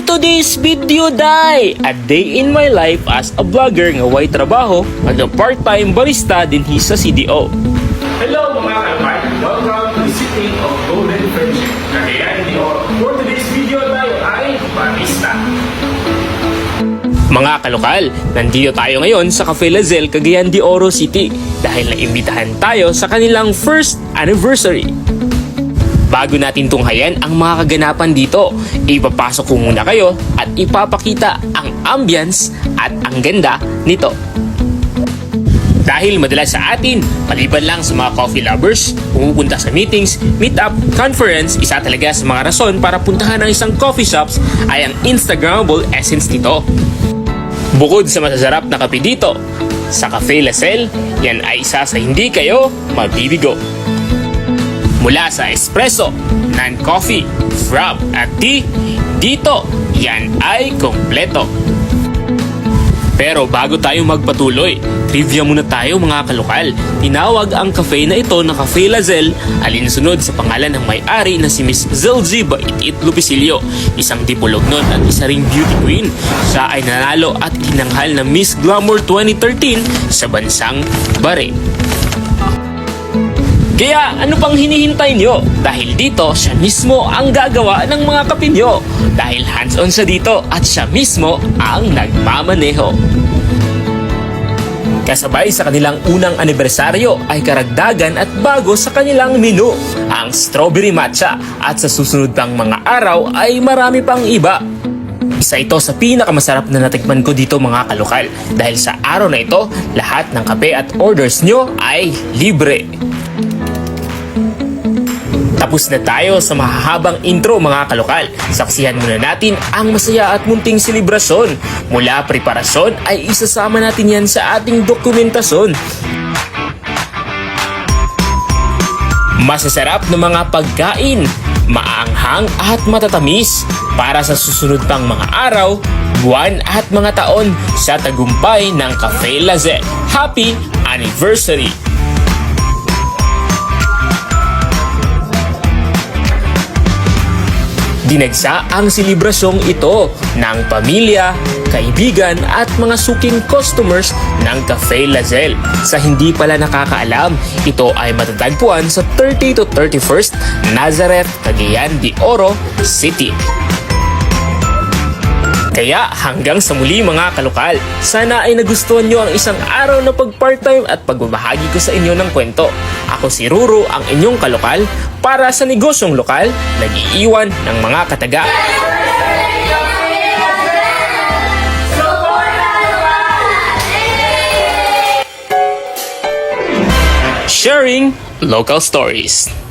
today's video, day! A day in my life as a vlogger nga way trabaho, at a part-time barista din sa CDO. Hello mga kalmar! Welcome to the city of Golden Friendship. Cagayan de Oro. For today's video tayo ay barista. Mga kalokal, nandito tayo ngayon sa Cafe Lazel, Cagayan de Oro City dahil naimbitahan tayo sa kanilang first anniversary. Bago natin tunghayan ang mga kaganapan dito, ipapasok ko muna kayo at ipapakita ang ambience at ang ganda nito. Dahil madalas sa atin, maliban lang sa mga coffee lovers, pumupunta sa meetings, meetup, conference, isa talaga sa mga rason para puntahan ang isang coffee shops ay ang Instagrammable essence nito. Bukod sa masasarap na kape dito, sa Cafe Lazel, yan ay isa sa hindi kayo mabibigo. Mula sa espresso, non-coffee, frap at tea, dito yan ay kompleto. Pero bago tayo magpatuloy, trivia muna tayo mga kalokal. Tinawag ang cafe na ito na Cafe Lazel alinsunod sa pangalan ng may-ari na si Miss Zelzy Baitit Lupisilio, isang dipolog nun at isa ring beauty queen. Siya ay nanalo at kinanghal na Miss Glamour 2013 sa bansang Bahrain. Kaya ano pang hinihintay nyo? Dahil dito siya mismo ang gagawa ng mga kape nyo. Dahil hands-on siya dito at siya mismo ang nagmamaneho. Kasabay sa kanilang unang anibersaryo ay karagdagan at bago sa kanilang menu, ang strawberry matcha, at sa susunod pang mga araw ay marami pang iba. Isa ito sa pinakamasarap na natikman ko dito mga kalokal dahil sa araw na ito, lahat ng kape at orders nyo ay libre. Tapos na tayo sa mahahabang intro mga kalokal. Saksihan muna natin ang masaya at munting selebrasyon. Mula preparasyon ay isasama natin yan sa ating dokumentasyon. Masasarap na mga pagkain, maanghang at matatamis para sa susunod pang mga araw, buwan at mga taon sa tagumpay ng Cafe Lazel. Happy Anniversary! Dinagsa ang selebrasyong ito ng pamilya, kaibigan at mga suking customers ng Cafe Lazel. Sa hindi pala nakakaalam, ito ay matatagpuan sa 30 to 31st Nazareth, Cagayan de Oro City. Kaya hanggang sa muli mga kalokal, sana ay nagustuhan nyo ang isang araw na pag-part-time at pagbabahagi ko sa inyo ng kwento. Ako si Ruru, ang inyong kalokal, para sa negosyong lokal, nag-iiwan ng mga kataga. Sharing local stories.